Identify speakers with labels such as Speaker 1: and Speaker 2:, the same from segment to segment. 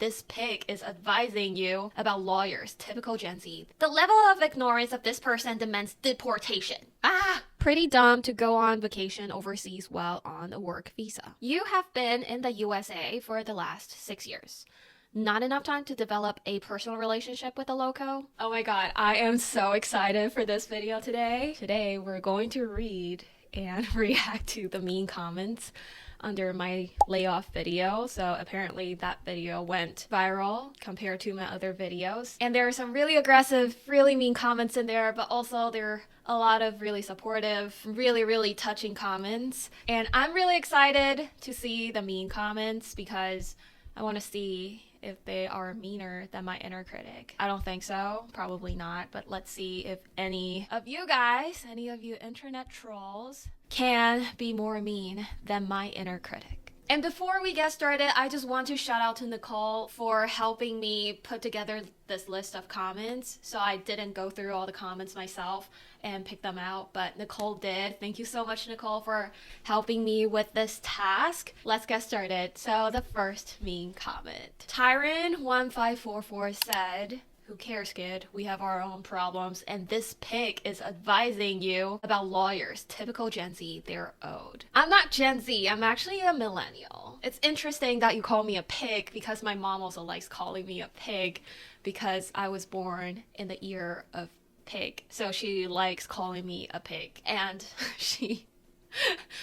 Speaker 1: This pig is advising you about lawyers, typical Gen Z. The level of ignorance of this person demands deportation. Pretty dumb to go on vacation overseas while on a work visa. You have been in the USA for the last 6 years. Not enough time to develop a personal relationship with a loco? Oh my god, I am so excited for this video today. Today, we're going to read and react to the mean comments under my layoff video. So apparently that video went viral compared to my other videos. And there are some really aggressive, really mean comments in there, but also there are a lot of really supportive, really touching comments. And I'm really excited to see the mean comments because I want to see if they are meaner than my inner critic. I don't think so, probably not, but let's see if any of you guys, any of you internet trolls, can be more mean than my inner critic. And before we get started, I just want to shout out to Nicole for helping me put together this list of comments. So I didn't go through all the comments myself and pick them out, but Nicole did. Thank you so much, Nicole, for helping me with this task. Let's get started. So the first mean comment. Tyron1544 said, "Who cares, kid? We have our own problems, and this pig is advising you about lawyers. Typical Gen Z, they're owed." I'm not Gen Z, I'm actually a millennial. It's interesting that you call me a pig because my mom also likes calling me a pig because I was born in the year of pig. So she likes calling me a pig, and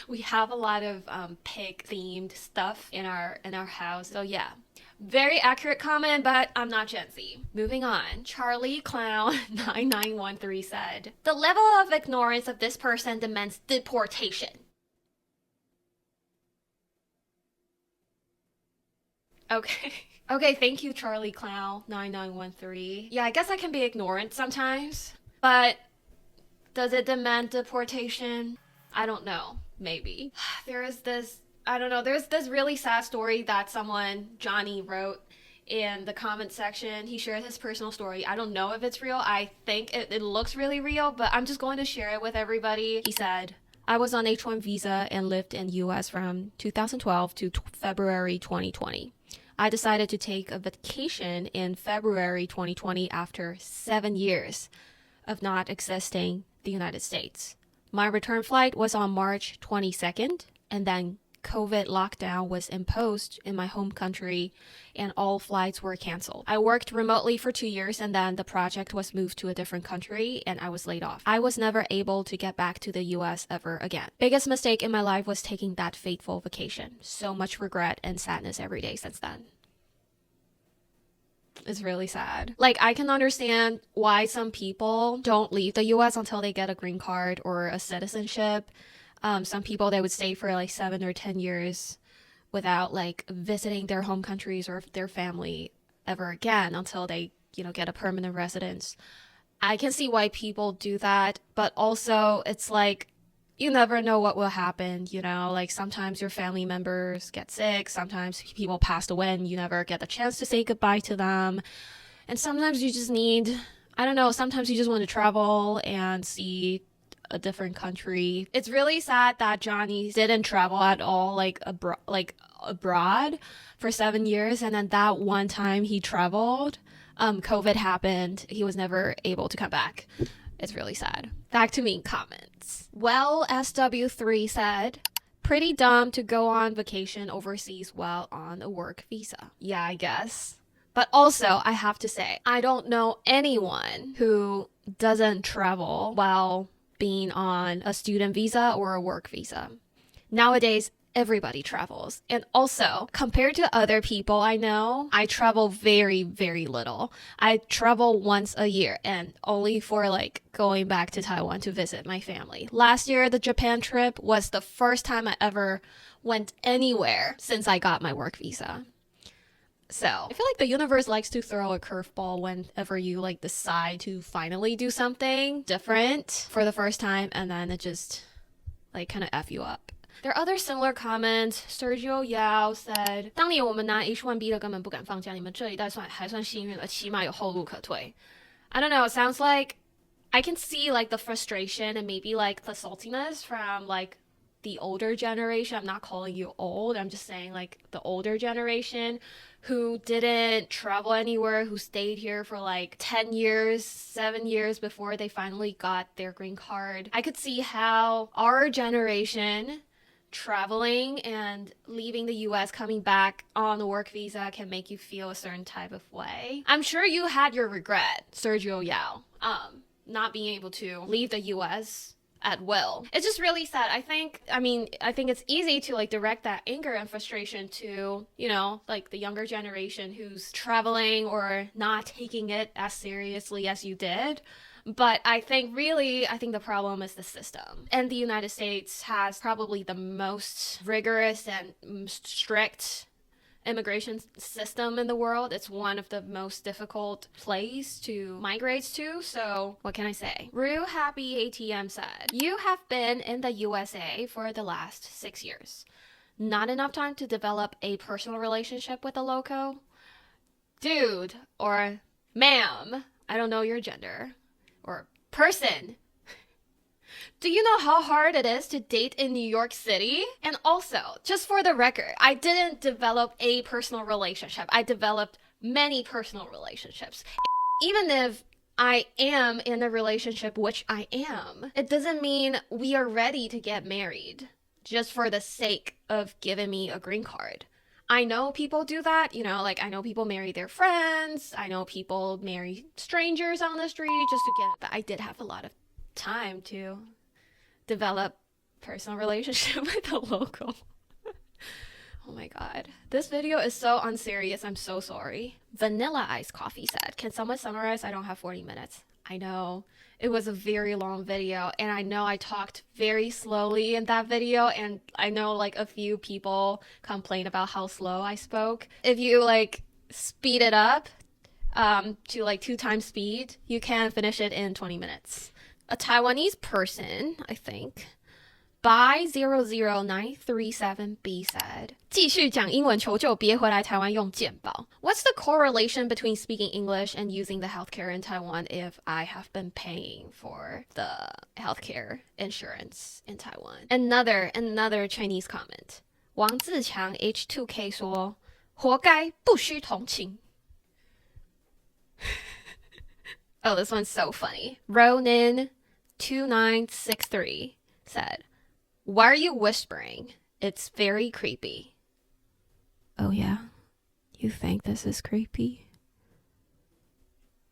Speaker 1: we have a lot of pig themed stuff in our house. So yeah. Very accurate comment, but I'm not Gen Z. Moving on. Charlie Clown 9913 said, "The level of ignorance of this person demands deportation." Okay, thank you, Charlie Clown 9913. Yeah, I guess I can be ignorant sometimes, but does it demand deportation? I don't know. Maybe. There's this really sad story that Johnny, wrote in the comment section. He shared his personal story. I don't know if it's real. I think it looks really real, but I'm just going to share it with everybody. He said, "I was on H1 visa and lived in US from 2012 to February 2020. I decided to take a vacation in February 2020 after 7 years of not existing the United States. My return flight was on March 22nd, and then COVID lockdown was imposed in my home country and all flights were canceled. I worked remotely for 2 years and then the project was moved to a different country and I was laid off. I was never able to get back to the US ever again. Biggest mistake in my life was taking that fateful vacation. So much regret and sadness every day since then." It's really sad. Like, I can understand why some people don't leave the US until they get a green card or a citizenship. Some people, they would stay for like 7 or 10 years without like visiting their home countries or their family ever again until they, get a permanent residence. I can see why people do that, but also it's like, you never know what will happen, like sometimes your family members get sick, sometimes people passed away and you never get the chance to say goodbye to them. And sometimes you just need, I don't know, sometimes you just want to travel and see a different country. It's really sad that Johnny didn't travel at all, like abroad for 7 years, and then that one time he traveled, COVID happened. He was never able to come back. It's really sad. Back to mean comments. Well, SW3 said, "Pretty dumb to go on vacation overseas while on a work visa." Yeah, I guess. But also, I have to say, I don't know anyone who doesn't travel while being on a student visa or a work visa. Nowadays, everybody travels. And also, compared to other people I know, I travel very, very little. I travel once a year and only for like going back to Taiwan to visit my family. Last year, the Japan trip was the first time I ever went anywhere since I got my work visa. So I feel like the universe likes to throw a curveball whenever you like decide to finally do something different for the first time, and then it just like kind of F you up. There are other similar comments. Sergio Yao said, 当年我们拿 H1B 的根本不敢放假，你们这一代还算幸运了，起码有后路可退. I don't know, it sounds like I can see like the frustration and maybe like the saltiness from like the older generation. I'm not calling you old. I'm just saying like the older generation who didn't travel anywhere, who stayed here for like 10 years, 7 years before they finally got their green card. I could see how our generation traveling and leaving the US, coming back on a work visa can make you feel a certain type of way. I'm sure you had your regret, Sergio Yao, not being able to leave the US at will. It's just really sad. I think it's easy to like direct that anger and frustration to, you know, like the younger generation who's traveling or not taking it as seriously as you did. But I think the problem is the system. And the United States has probably the most rigorous and strict immigration system in the world. It's one of the most difficult places to migrate to. So what can I say? Real Happy ATM said, you have been in the USA for the last 6 years. Not enough time to develop a personal relationship with a local? Dude, or ma'am, I don't know your gender, or person. Do you know how hard it is to date in New York City? And also, just for the record, I didn't develop a personal relationship. I developed many personal relationships. Even if I am in a relationship, which I am, it doesn't mean we are ready to get married just for the sake of giving me a green card. I know people do that, you know, like I know people marry their friends. I know people marry strangers on the street just to get, but I did have a lot of time to develop personal relationship with a local. Oh my god. This video is so unserious. I'm so sorry. Vanilla Ice Coffee said, can someone summarize? I don't have 40 minutes. I know. It was a very long video, and I know I talked very slowly in that video, and I know like a few people complain about how slow I spoke. If you like speed it up to like 2 times speed, you can finish it in 20 minutes. A Taiwanese person, I think, by00937B said, 继续讲英文求救，别回来台湾用健保. What's the correlation between speaking English and using the healthcare in Taiwan if I have been paying for the healthcare insurance in Taiwan? Another Chinese comment. 王自强 H2K 说，活该，不需同情. Oh, this one's so funny. Ronin2963 said, why are you whispering? It's very creepy. Oh yeah? You think this is creepy?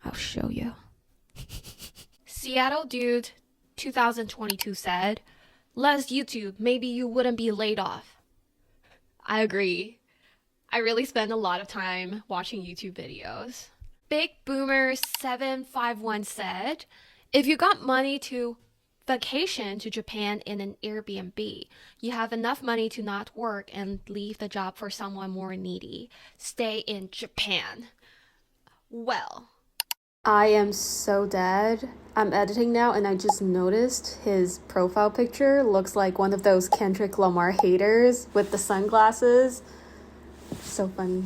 Speaker 1: I'll show you. Seattle Dude 2022 said, less YouTube, maybe you wouldn't be laid off. I agree. I really spend a lot of time watching YouTube videos. Big Boomer 751 said, if you got money to vacation to Japan in an Airbnb, you have enough money to not work and leave the job for someone more needy. Stay in Japan. Well, I am so dead. I'm editing now and I just noticed his profile picture looks like one of those Kendrick Lamar haters with the sunglasses. So funny.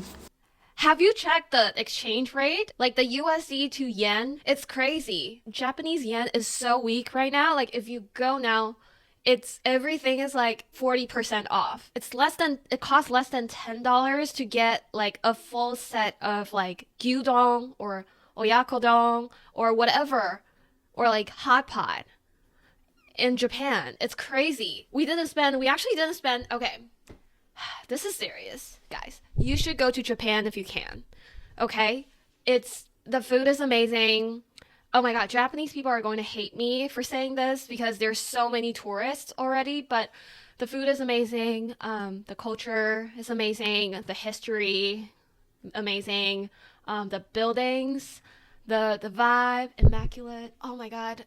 Speaker 1: Have you checked the exchange rate? Like the USD to yen? It's crazy. Japanese yen is so weak right now. Like if you go now, everything is like 40% off. It costs less than $10 to get like a full set of like gyudon or oyakodon or whatever, or like hot pot in Japan. It's crazy. We actually didn't spend, okay. This is serious, guys. You should go to Japan if you can. Okay? The food is amazing. Oh my god, Japanese people are going to hate me for saying this because there's so many tourists already, but the food is amazing. The culture is amazing. The history, amazing. The buildings, the vibe, immaculate. Oh my god.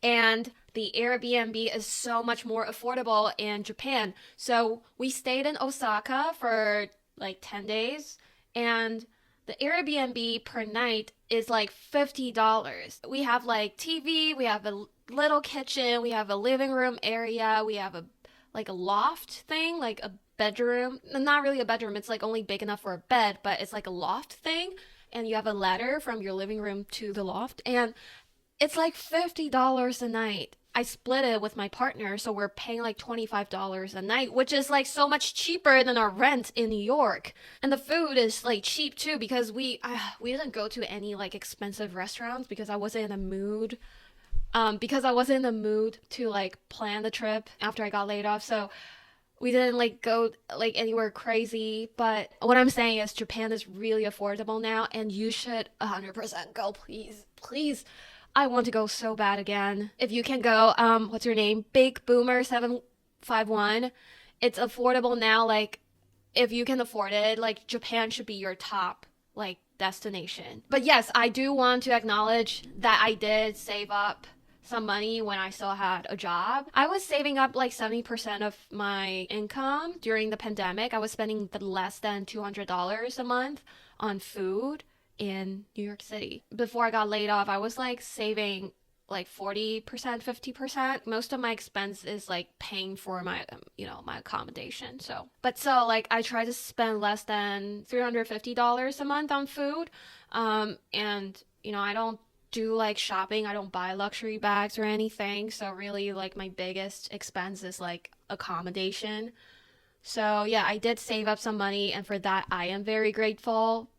Speaker 1: And the Airbnb is so much more affordable in Japan. So we stayed in Osaka for like 10 days, and the Airbnb per night is like $50. We have like TV, we have a little kitchen, we have a living room area, we have a loft thing, like a bedroom. Not really a bedroom, it's like only big enough for a bed, but it's like a loft thing, and you have a ladder from your living room to the loft, and it's like $50 a night. I split it with my partner, so we're paying like $25 a night, which is like so much cheaper than our rent in New York. And the food is like cheap too, because we didn't go to any like expensive restaurants because I wasn't in the mood. Because I wasn't in the mood to like plan the trip after I got laid off, so we didn't like go like anywhere crazy. But what I'm saying is Japan is really affordable now, and you should 100% go, please. I want to go so bad again. If you can go, what's your name? Big Boomer 751. It's affordable now. Like, if you can afford it, like Japan should be your top like destination. But yes, I do want to acknowledge that I did save up some money when I still had a job. I was saving up like 70% of my income during the pandemic. I was spending less than $200 a month on food in New York City. Before I got laid off, I was like saving like 40%, 50%. Most of my expense is like paying for my, my accommodation. So like I try to spend less than $350 a month on food. And I don't do like shopping. I don't buy luxury bags or anything. So really like my biggest expense is like accommodation. So yeah, I did save up some money, and for that I am very grateful.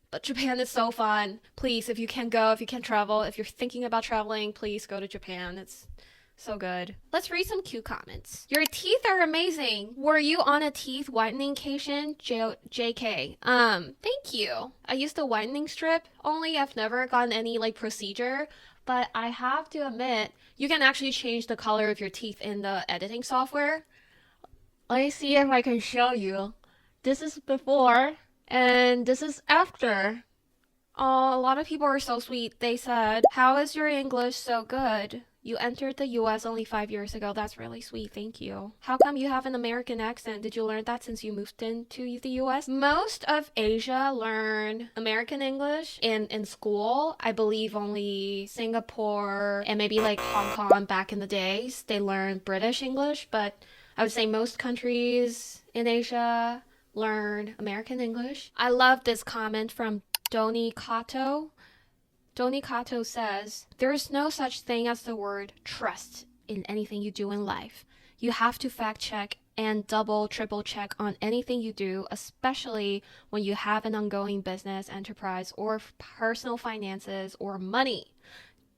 Speaker 1: But Japan is so fun. Please, if you can go, if you can travel, if you're thinking about traveling, please go to Japan. It's so good. Let's read some cute comments. Your teeth are amazing. Were you on a teeth whitening-cation? JK. Thank you. I used a whitening strip only. I've never gotten any like procedure, but I have to admit, you can actually change the color of your teeth in the editing software. Let me see if I can show you. This is before. And this is after. Oh, a lot of people are so sweet. They said, "How is your English so good? You entered the US only 5 years ago." That's really sweet. Thank you. How come you have an American accent? Did you learn that since you moved into the US? Most of Asia learn American English in school. I believe only Singapore and maybe like Hong Kong back in the days, they learn British English. But I would say most countries in Asia learn American English. I love this comment from Doni Kato. Doni Kato says, "There's no such thing as the word trust in anything you do in life. You have to fact check and double, triple check on anything you do, especially when you have an ongoing business, enterprise, or personal finances or money.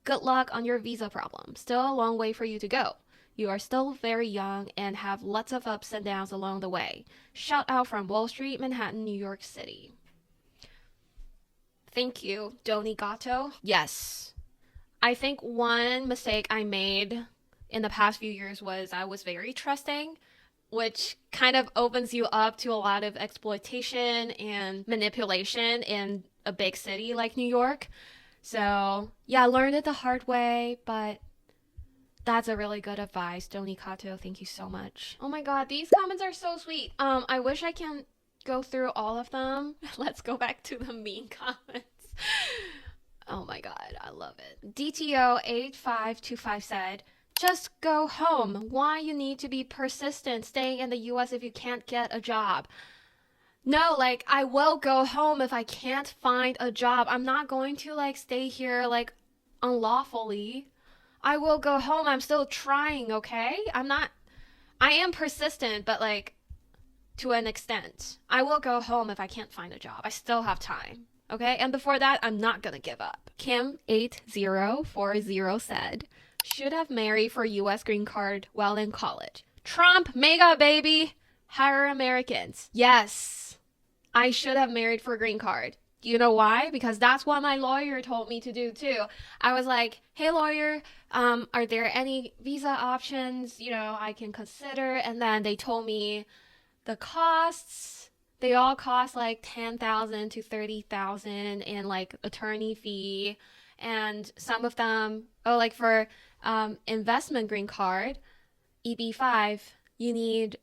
Speaker 1: Good luck on your visa problem. Still a long way for you to go. You are still very young and have lots of ups and downs along the way. Shout out from Wall Street, Manhattan, New York City." Thank you, Doni Gato. Yes. I think one mistake I made in the past few years was I was very trusting, which kind of opens you up to a lot of exploitation and manipulation in a big city like New York. So yeah, I learned it the hard way, but that's a really good advice, Doni Kato. Thank you so much. Oh my god, these comments are so sweet. I wish I can go through all of them. Let's go back to the mean comments. Oh my god, I love it. DTO8525 said, "Just go home. Why you need to be persistent staying in the US if you can't get a job?" No, like I will go home if I can't find a job. I'm not going to like stay here like unlawfully. I will go home. I'm still trying, okay? I am persistent, but like to an extent. I will go home if I can't find a job. I still have time, okay? And before that, I'm not gonna give up. Kim8040 said, "Should have married for US green card while in college. Trump, mega baby, hire Americans." Yes, I should have married for a green card. Do you know why? Because that's what my lawyer told me to do too. I was like, "Hey lawyer, are there any visa options, I can consider?" And then they told me the costs, they all cost like $10,000 to $30,000 in like attorney fee. And some of them, like for investment green card, EB5, you need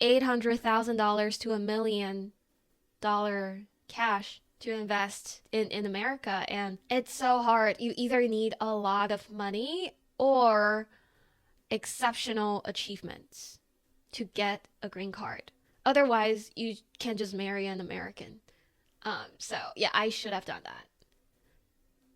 Speaker 1: $800,000 to $1 million cash to invest in America. And it's so hard. You either need a lot of money or exceptional achievements to get a green card. Otherwise, you can just marry an American. So yeah, I should have done that.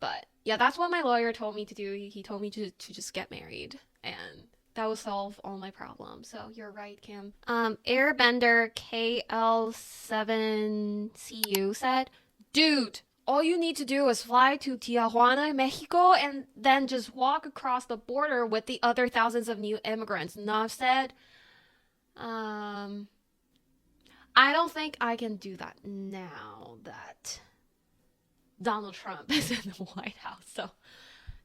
Speaker 1: But yeah, that's what my lawyer told me to do. He told me to just get married, and that will solve all my problems. So you're right, Kim. Airbender KL7CU said, dude, all you need to do is fly to Tijuana, Mexico, and then just walk across the border with the other thousands of new immigrants. Enough said. I don't think I can do that now that Donald Trump is in the White House. So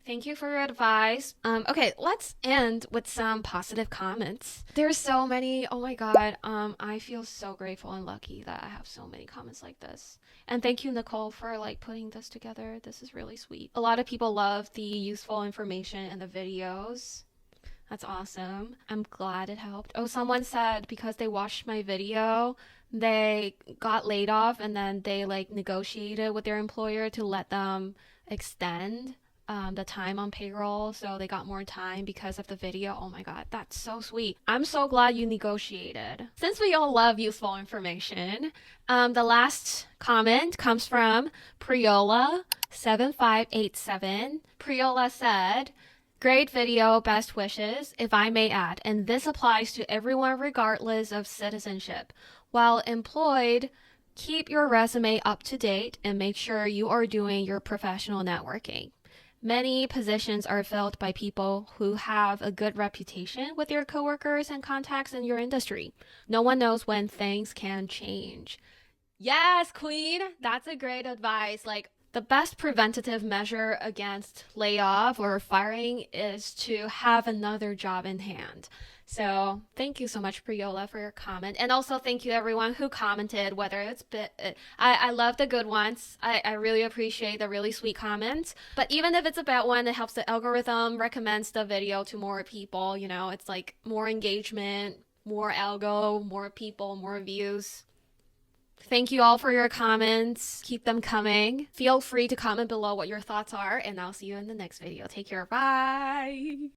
Speaker 1: thank you for your advice. Okay, let's end with some positive comments. There's so many. Oh my God. I feel so grateful and lucky that I have so many comments like this. And thank you, Nicole, for like putting this together. This is really sweet. A lot of people love the useful information in the videos. That's awesome. I'm glad it helped. Oh, someone said because they watched my video, they got laid off and then they like negotiated with their employer to let them extend the time on payroll, so they got more time because of the video. Oh my God, that's so sweet. I'm so glad you negotiated. Since we all love useful information, the last comment comes from Priola7587. Priola said, great video, best wishes, if I may add, and this applies to everyone regardless of citizenship. While employed, keep your resume up to date and make sure you are doing your professional networking. Many positions are filled by people who have a good reputation with their coworkers and contacts in your industry. No one knows when things can change. Yes, Queen, that's a great advice. Like, the best preventative measure against layoff or firing is to have another job in hand. So thank you so much, Priola, for your comment. And also thank you everyone who commented, whether it's I love the good ones. I really appreciate the really sweet comments. But even if it's a bad one, it helps the algorithm recommends the video to more people. You know, it's like more engagement, more algo, more people, more views. Thank you all for your comments. Keep them coming. Feel free to comment below what your thoughts are, and I'll see you in the next video. Take care. Bye.